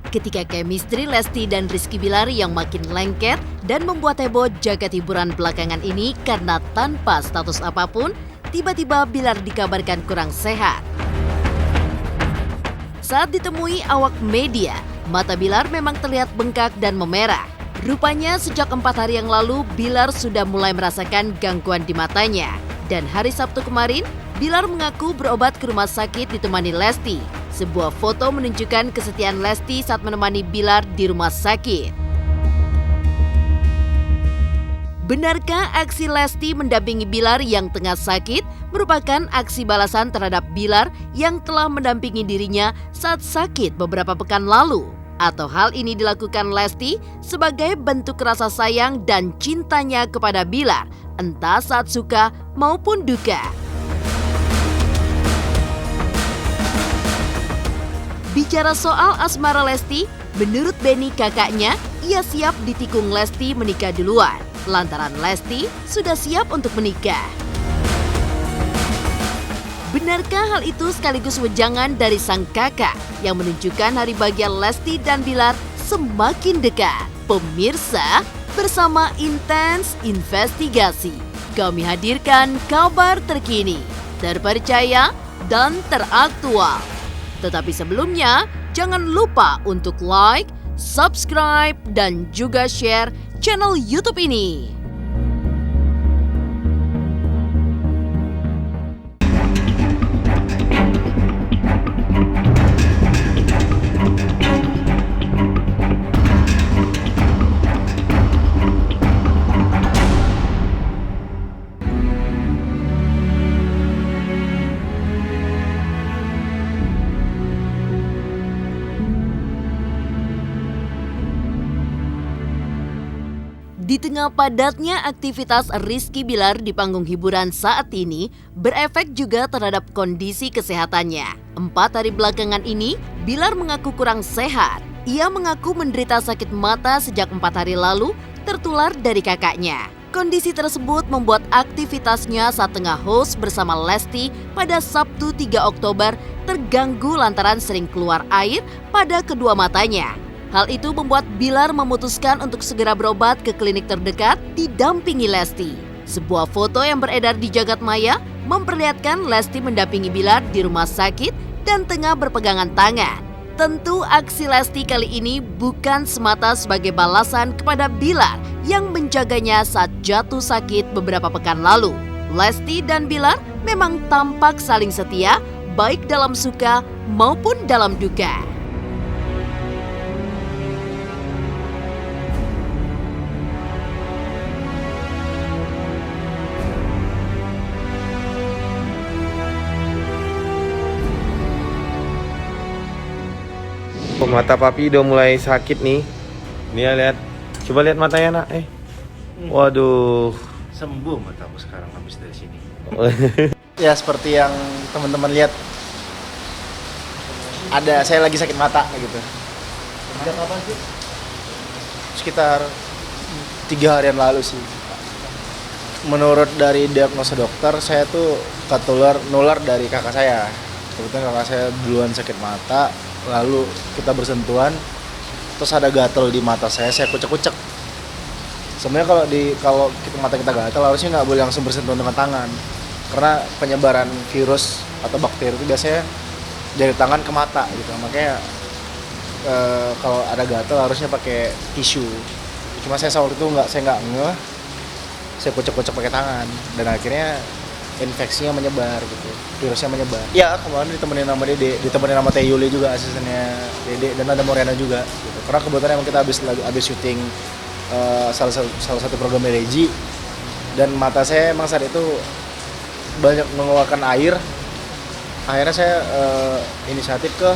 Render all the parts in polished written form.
ketika chemistry Lesti dan Rizky Bilar yang makin lengket dan membuat heboh jagat hiburan belakangan ini karena tanpa status apapun, tiba-tiba Bilar dikabarkan kurang sehat. Saat ditemui awak media, mata Bilar memang terlihat bengkak dan memerah. Rupanya sejak 4 hari yang lalu, Bilar sudah mulai merasakan gangguan di matanya. Dan hari Sabtu kemarin, Bilar mengaku berobat ke rumah sakit ditemani Lesti. Sebuah foto menunjukkan kesetiaan Lesti saat menemani Bilar di rumah sakit. Benarkah aksi Lesti mendampingi Bilar yang tengah sakit merupakan aksi balasan terhadap Bilar yang telah mendampingi dirinya saat sakit beberapa pekan lalu? Atau hal ini dilakukan Lesti sebagai bentuk rasa sayang dan cintanya kepada Bilar, entah saat suka maupun duka? Bicara soal asmara Lesti, menurut Benny kakaknya, ia siap ditikung Lesti menikah duluan, lantaran Lesti sudah siap untuk menikah. Benarkah hal itu sekaligus wejangan dari sang kakak yang menunjukkan hari bahagia Lesti dan Bilar semakin dekat? Pemirsa, bersama Intens Investigasi, kami hadirkan kabar terkini, terpercaya, dan teraktual. Tetapi sebelumnya, jangan lupa untuk like, subscribe, dan juga share channel YouTube ini. Di tengah padatnya aktivitas Rizky Bilar di panggung hiburan saat ini, berefek juga terhadap kondisi kesehatannya. 4 hari belakangan ini, Bilar mengaku kurang sehat. Ia mengaku menderita sakit mata sejak 4 hari lalu, tertular dari kakaknya. Kondisi tersebut membuat aktivitasnya saat tengah host bersama Lesti pada Sabtu 3 Oktober terganggu lantaran sering keluar air pada kedua matanya. Hal itu membuat Bilar memutuskan untuk segera berobat ke klinik terdekat didampingi Lesti. Sebuah foto yang beredar di jagat maya memperlihatkan Lesti mendampingi Bilar di rumah sakit dan tengah berpegangan tangan. Tentu aksi Lesti kali ini bukan semata sebagai balasan kepada Bilar yang menjaganya saat jatuh sakit beberapa pekan lalu. Lesti dan Bilar memang tampak saling setia, baik dalam suka maupun dalam duka. Mata papi udah mulai sakit nih. Nih lihat. Coba lihat matanya, Nak. Waduh. Sembuh matamu sekarang habis dari sini. Ya seperti yang teman-teman lihat. Saya lagi sakit mata gitu. Sejak kapan sih? Sekitar 3 harian lalu sih. Menurut dari diagnosa dokter, saya tuh nular dari kakak saya. Kebetulan kakak saya duluan sakit mata. Lalu kita bersentuhan, terus ada gatal di mata saya kucek-kucek. Sebenarnya kalau mata kita gatal harusnya nggak boleh langsung bersentuhan dengan tangan, karena penyebaran virus atau bakteri itu biasanya dari tangan ke mata gitu. Makanya kalau ada gatal harusnya pakai tisu. Cuma saya waktu itu saya nggak ngeh, saya kucek-kucek pakai tangan dan akhirnya infeksinya menyebar gitu, virusnya menyebar. Ya kemarin ditemenin sama Dede, ditemenin sama Teh Yuli juga asistennya Dede, dan ada Morena juga gitu. Karena kebetulan emang kita habis syuting salah satu program Reji, dan mata saya emang saat itu banyak mengeluarkan air. Akhirnya saya inisiatif ke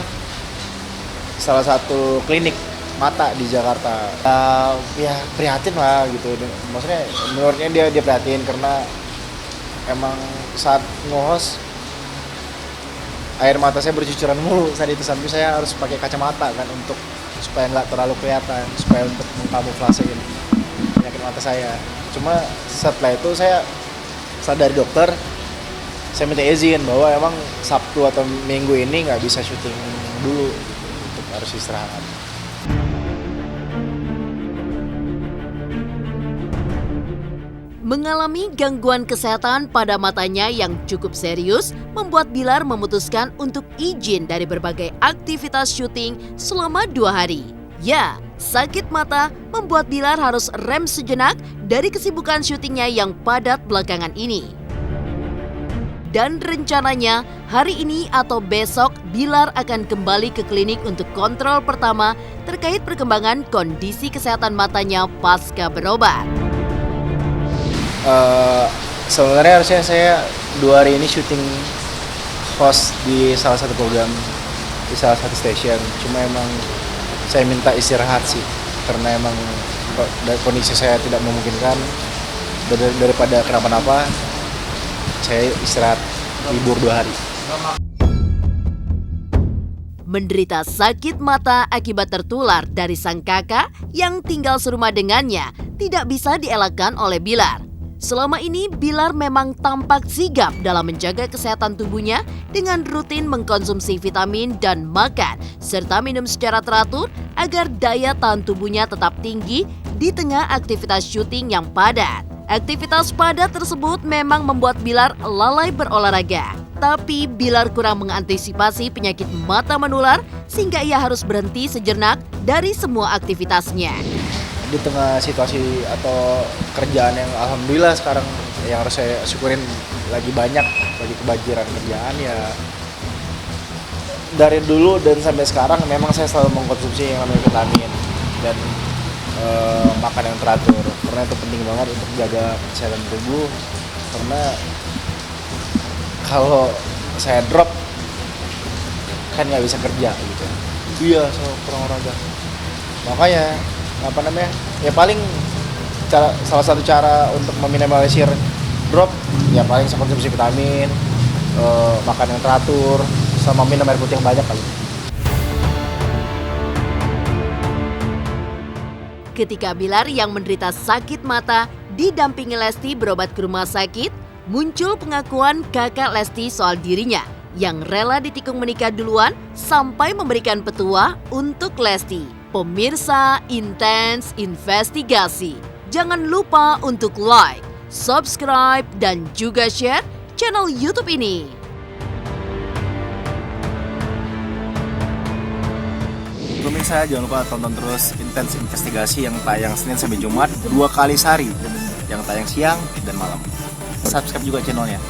salah satu klinik mata di Jakarta. Ya prihatin lah gitu. Maksudnya menurutnya dia prihatin karena emang saat nge-host air mata saya bercucuran mulu saat itu, sampai saya harus pakai kacamata kan untuk supaya nggak terlalu kelihatan, supaya untuk mengkamuflasein penyakit mata saya. Cuma setelah itu saya sadar dokter, saya minta izin bahwa emang Sabtu atau Minggu ini nggak bisa syuting dulu gitu, untuk harus istirahat. Mengalami gangguan kesehatan pada matanya yang cukup serius membuat Bilar memutuskan untuk izin dari berbagai aktivitas syuting selama 2 hari. Ya, sakit mata membuat Bilar harus rem sejenak dari kesibukan syutingnya yang padat belakangan ini. Dan rencananya hari ini atau besok Bilar akan kembali ke klinik untuk kontrol pertama terkait perkembangan kondisi kesehatan matanya pasca berobat. Sebenarnya harusnya saya 2 hari ini syuting host di salah satu program di salah satu stasiun. Cuma emang saya minta istirahat sih karena emang kondisi saya tidak memungkinkan. Daripada kenapa-napa, saya istirahat libur 2 hari. Menderita sakit mata akibat tertular dari sang kakak yang tinggal serumah dengannya tidak bisa dielakkan oleh Bilar. Selama ini Bilar memang tampak sigap dalam menjaga kesehatan tubuhnya dengan rutin mengkonsumsi vitamin dan makan serta minum secara teratur agar daya tahan tubuhnya tetap tinggi di tengah aktivitas syuting yang padat. Aktivitas padat tersebut memang membuat Bilar lalai berolahraga. Tapi Bilar kurang mengantisipasi penyakit mata menular sehingga ia harus berhenti sejenak dari semua aktivitasnya. Di tengah situasi atau kerjaan yang alhamdulillah sekarang yang harus saya syukurin lagi banyak, lagi kebanjiran kerjaan ya. Dari dulu dan sampai sekarang memang saya selalu mengkonsumsi yang namanya vitamin dan makan yang teratur karena itu penting banget untuk jaga kesehatan tubuh. Karena kalau saya drop kan nggak bisa kerja gitu. Iya, so kurang olahraga. Makanya ya paling salah satu cara untuk meminimalisir drop ya paling saya konsumsi vitamin, makan yang teratur, sama minum air putih yang banyak kali. Ketika Bilar yang menderita sakit mata didampingi Lesti berobat ke rumah sakit, muncul pengakuan kakak Lesti soal dirinya yang rela ditikung menikah duluan sampai memberikan petua untuk Lesti. Pemirsa Intens Investigasi, jangan lupa untuk like, subscribe, dan juga share channel YouTube ini. Pemirsa jangan lupa tonton terus Intens Investigasi yang tayang Senin sampai Jumat 2 kali sehari, yang tayang siang dan malam. Subscribe juga channelnya.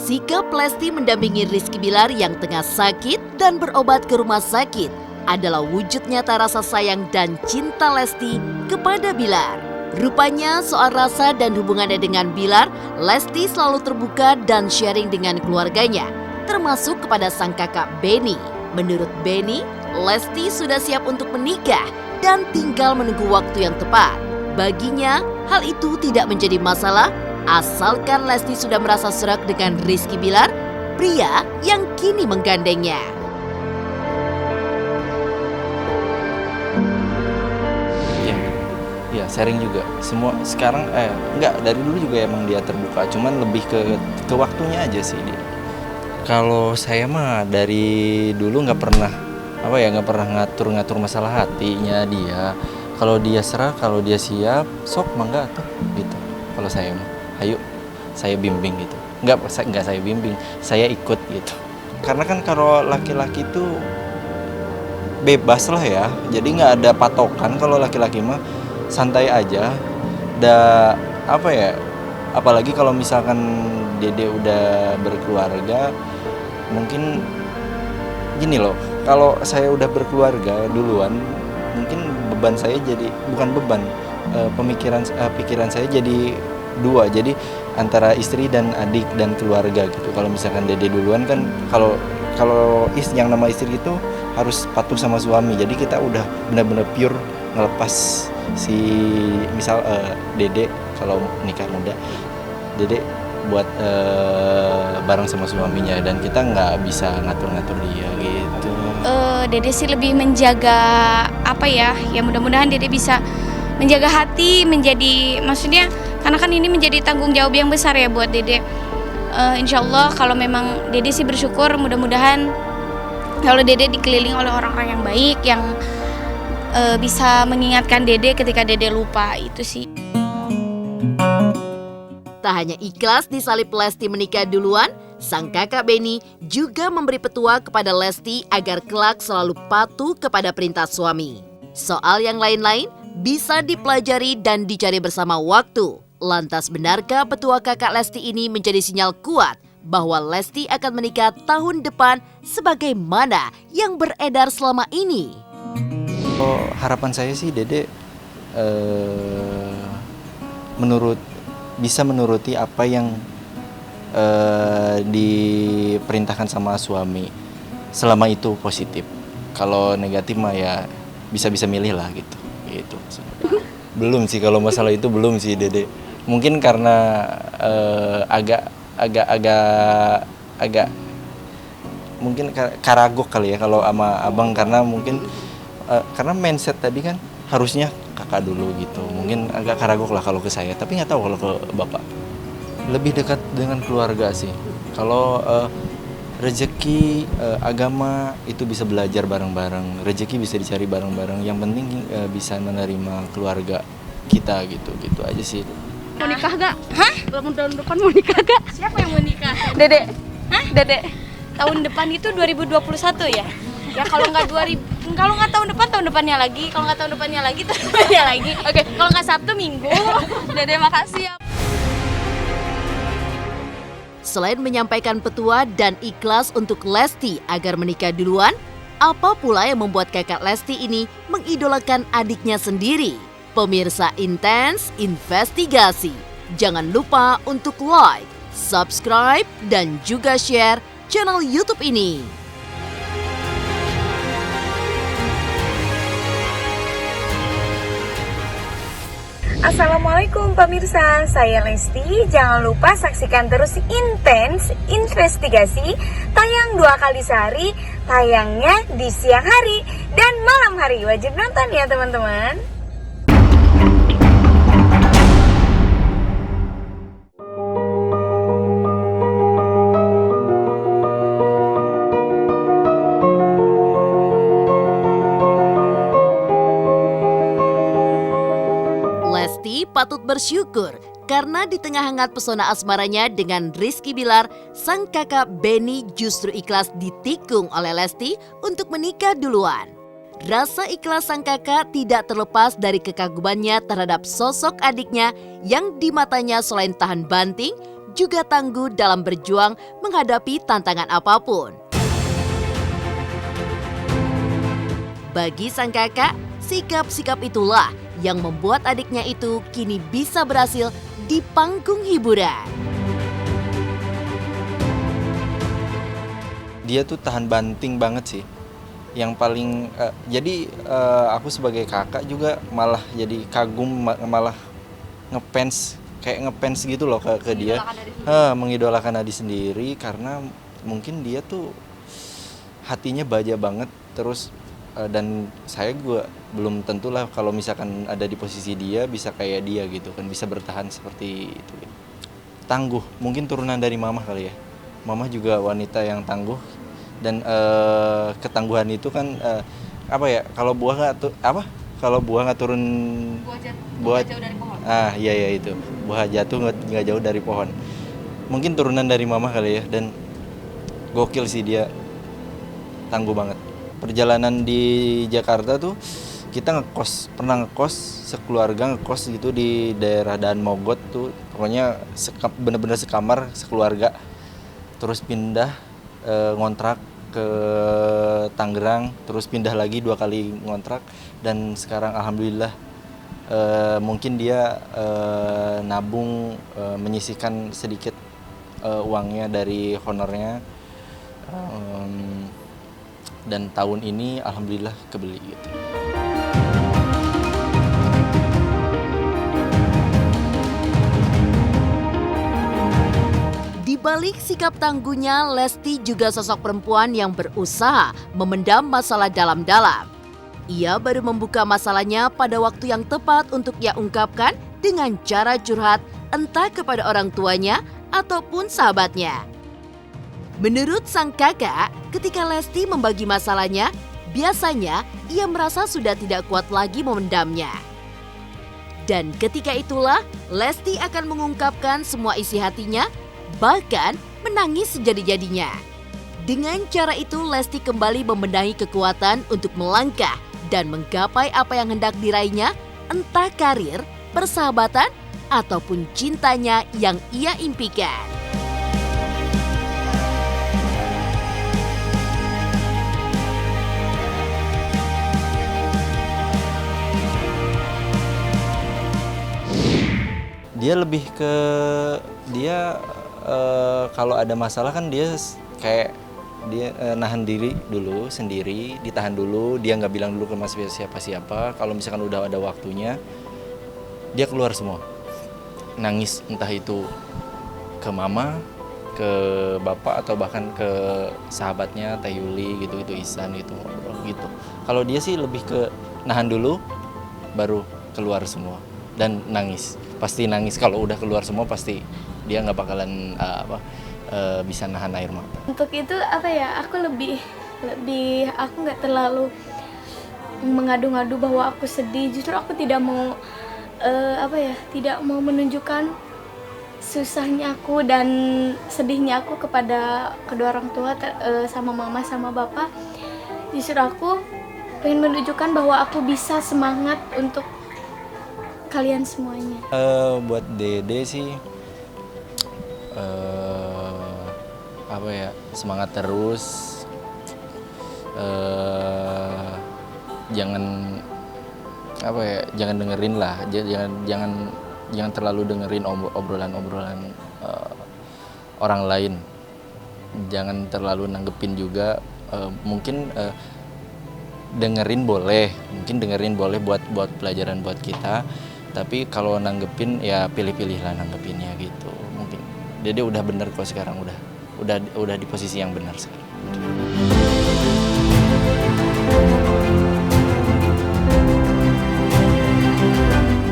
Sikap Lesti mendampingi Rizky Bilar yang tengah sakit dan berobat ke rumah sakit adalah wujud nyata rasa sayang dan cinta Lesti kepada Bilar. Rupanya soal rasa dan hubungannya dengan Bilar, Lesti selalu terbuka dan sharing dengan keluarganya, termasuk kepada sang kakak Benny. Menurut Benny, Lesti sudah siap untuk menikah dan tinggal menunggu waktu yang tepat. Baginya, hal itu tidak menjadi masalah asalkan Lesti sudah merasa serak dengan Rizky Bilar, pria yang kini menggandengnya. Ya sharing juga. Semua sekarang enggak, dari dulu juga emang dia terbuka, cuman lebih ke waktunya aja sih dia. Kalau saya mah dari dulu nggak pernah ngatur masalah hatinya dia. Kalau dia serak, kalau dia siap, sok mangga tuh gitu. Kalau saya mah ayo saya bimbing gitu, nggak saya bimbing, saya ikut gitu. Karena kan kalau laki-laki tuh bebas lah ya, jadi nggak ada patokan. Kalau laki-laki mah santai aja, apalagi kalau misalkan dede udah berkeluarga, mungkin gini loh, kalau saya udah berkeluarga duluan, mungkin beban saya jadi bukan beban, pikiran saya jadi 2, jadi antara istri dan adik dan keluarga gitu. Kalau misalkan dede duluan kan, kalau yang nama istri itu harus patuh sama suami, jadi kita udah benar-benar pure ngelepas si misal dede kalau nikah muda, dede buat bareng sama suaminya dan kita nggak bisa ngatur-ngatur dia gitu. Dede sih lebih menjaga ya mudah-mudahan dede bisa menjaga hati, maksudnya karena kan ini menjadi tanggung jawab yang besar ya buat dede. insya Allah kalau memang Dede sih bersyukur, mudah-mudahan kalau Dede dikelilingi oleh orang-orang yang baik yang bisa mengingatkan Dede ketika Dede lupa, itu sih. Tak hanya ikhlas disalip Lesti menikah duluan, sang kakak Benny juga memberi petua kepada Lesti agar kelak selalu patuh kepada perintah suami. Soal yang lain-lain bisa dipelajari dan dicari bersama waktu. Lantas benarkah petua kakak Lesti ini menjadi sinyal kuat bahwa Lesti akan menikah tahun depan sebagaimana yang beredar selama ini? Harapan saya sih Dede bisa menuruti apa yang diperintahkan sama suami, selama itu positif. Kalau negatif mah ya bisa milih lah gitu. Belum sih, kalau masalah itu belum sih Dede. Mungkin karena agak mungkin karagok kali ya kalau sama abang, karena mungkin karena mindset tadi kan harusnya kakak dulu gitu. Mungkin agak karagok lah kalau ke saya, tapi nggak tahu kalau ke bapak. Lebih dekat dengan keluarga sih. Kalau rezeki, agama itu bisa belajar bareng-bareng, rezeki bisa dicari bareng-bareng. Yang penting bisa menerima keluarga kita gitu aja sih. Mau nikah gak? Hah? Tahun depan mau nikah gak? Siapa yang mau nikah? Dede. Hah? Dede. Tahun depan itu 2021 ya? Ya kalau nggak tahun depannya lagi, kalau nggak tahun depannya lagi Oke, kalau nggak Sabtu Minggu. Dede makasih ya. Selain menyampaikan petua dan ikhlas untuk Lesti agar menikah duluan, apa pula yang membuat kakak Lesti ini mengidolakan adiknya sendiri? Pemirsa Intens Investigasi, jangan lupa untuk like, subscribe, dan juga share channel YouTube ini. Assalamualaikum pemirsa, saya Lesti. Jangan lupa saksikan terus Intens Investigasi, tayang 2 kali sehari, tayangnya di siang hari dan malam hari. Wajib nonton ya teman-teman. Lesti patut bersyukur karena di tengah hangat pesona asmaranya dengan Rizky Bilar, sang kakak Benny justru ikhlas ditikung oleh Lesti untuk menikah duluan. Rasa ikhlas sang kakak tidak terlepas dari kekagumannya terhadap sosok adiknya yang di matanya selain tahan banting, juga tangguh dalam berjuang menghadapi tantangan apapun. Bagi sang kakak, sikap-sikap itulah yang membuat adiknya itu kini bisa berhasil di panggung hiburan. Dia tuh tahan banting banget sih. Yang paling aku sebagai kakak juga malah jadi kagum, malah ngefans gitu loh ke dia. Mengidolakan adik sendiri karena mungkin dia tuh hatinya baja banget, terus dan saya juga belum tentulah kalau misalkan ada di posisi dia bisa kayak dia gitu kan, bisa bertahan seperti itu. Tangguh, mungkin turunan dari mama kali ya. Mama juga wanita yang tangguh, dan ketangguhan itu kan kalau buah nggak turun buah jauh dari pohon. Iya itu, buah jatuh nggak jauh dari pohon. Mungkin turunan dari mama kali ya, dan gokil sih dia, tangguh banget. Perjalanan di Jakarta tuh kita pernah ngekos sekeluarga, gitu di daerah Daan Mogot tuh, pokoknya bener-bener sekamar sekeluarga. Terus pindah ngontrak ke Tangerang, terus pindah lagi 2 kali ngontrak, dan sekarang alhamdulillah mungkin dia nabung, menyisihkan sedikit uangnya dari honornya. Dan tahun ini alhamdulillah kebeli gitu. Di balik sikap tangguhnya, Lesti juga sosok perempuan yang berusaha memendam masalah dalam-dalam. Ia baru membuka masalahnya pada waktu yang tepat untuk ia ungkapkan dengan cara curhat, entah kepada orang tuanya ataupun sahabatnya. Menurut sang kakak, ketika Lesti membagi masalahnya, biasanya ia merasa sudah tidak kuat lagi memendamnya. Dan ketika itulah, Lesti akan mengungkapkan semua isi hatinya, bahkan menangis sejadi-jadinya. Dengan cara itu, Lesti kembali membenahi kekuatan untuk melangkah dan menggapai apa yang hendak diraihnya, entah karir, persahabatan, ataupun cintanya yang ia impikan. Dia lebih ke kalau ada masalah kan dia kayak dia nahan diri dulu sendiri, ditahan dulu, dia nggak bilang dulu ke siapa-siapa. Kalau misalkan udah ada waktunya, dia keluar semua, nangis, entah itu ke mama, ke bapak, atau bahkan ke sahabatnya Teh Yuli gitu, Ihsan gitu, ngobrol gitu. Kalau dia sih lebih ke nahan dulu, baru keluar semua dan nangis. Pasti nangis kalau udah keluar semua, pasti dia nggak bakalan bisa nahan air mata. Untuk itu aku lebih aku nggak terlalu mengadu-ngadu bahwa aku sedih. Justru aku tidak mau tidak mau menunjukkan susahnya aku dan sedihnya aku kepada kedua orang tua, sama mama sama bapak. Justru aku pengen menunjukkan bahwa aku bisa semangat untuk kalian semuanya. Buat Dede sih semangat terus, jangan dengerin lah, jangan terlalu dengerin obrolan orang lain, jangan terlalu nanggepin juga. Mungkin dengerin boleh buat pelajaran buat kita, tapi kalau nanggepin ya pilih-pilih lah nanggepinnya gitu. Mungkin Dede udah bener kok sekarang, udah di posisi yang benar sekarang.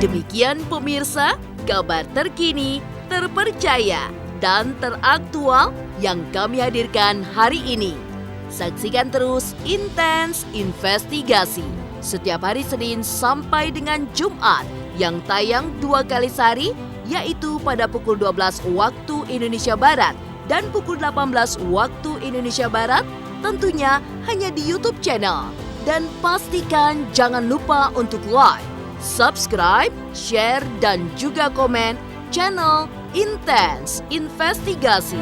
Demikian pemirsa, kabar terkini, terpercaya, dan teraktual yang kami hadirkan hari ini. Saksikan terus Intens Investigasi setiap hari Senin sampai dengan Jumat yang tayang 2 kali sehari, yaitu pada pukul 12 waktu Indonesia Barat dan pukul 18 waktu Indonesia Barat, tentunya hanya di YouTube channel. Dan pastikan jangan lupa untuk like, subscribe, share, dan juga komen channel Intens Investigasi.